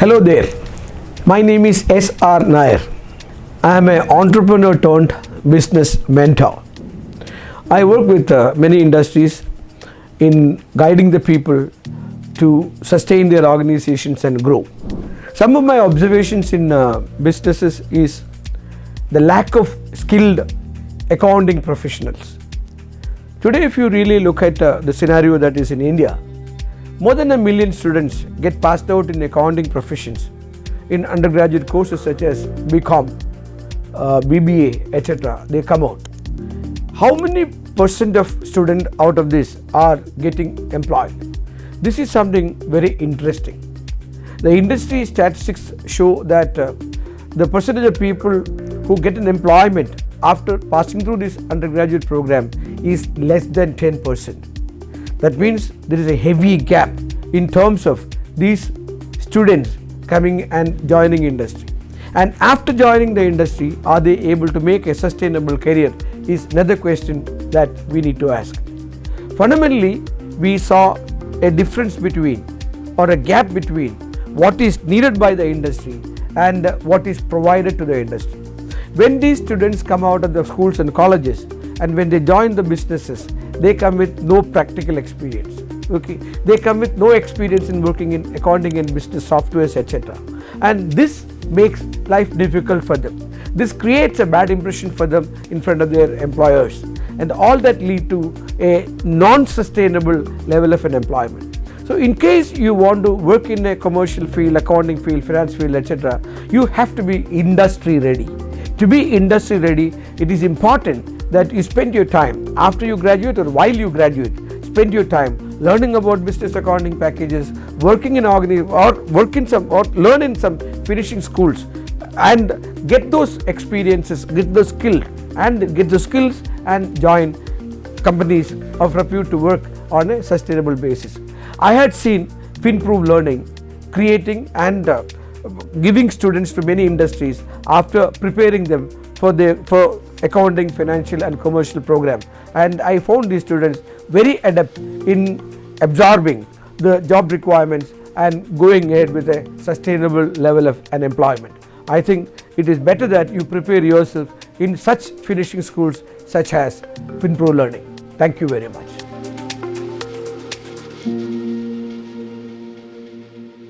Hello there, my name is SR Nair. I am an entrepreneur turned business mentor. I work with many industries in guiding the people to sustain their organizations and grow. Some of my observations in businesses is the lack of skilled accounting professionals. Today, if you really look at the scenario that is in India, more than 1 million students get passed out in accounting professions in undergraduate courses such as BCom, BBA, etc. They come out. How many percent of students out of this are getting employed? This is something very interesting. The industry statistics show that the percentage of people who get an employment after passing through this undergraduate program is less than 10%. That means there is a heavy gap in terms of these students coming and joining industry. And after joining the industry, are they able to make a sustainable career is another question that we need to ask. Fundamentally, we saw a difference between or a gap between what is needed by the industry and what is provided to the industry. When these students come out of the schools and colleges and when they join the businesses, they come with no practical experience. Okay, they come with no experience in working in accounting and business softwares, etc. And this makes life difficult for them. This creates a bad impression for them in front of their employers, and all that lead to a non-sustainable level of an employment. So in case you want to work in a commercial field, accounting field, finance field, etc., you have to be industry ready. To be industry ready, it is important that you spend your time after you graduate or while you graduate, spend your time learning about business accounting packages, working in learn in some finishing schools, and get those experiences, get those skills and join companies of repute to work on a sustainable basis. I had seen Finprov learning creating and giving students to many industries after preparing them for accounting, financial and commercial program, and I found these students very adept in absorbing the job requirements and going ahead with a sustainable level of employment. I think it is better that you prepare yourself in such finishing schools such as Finprov learning. Thank you very much.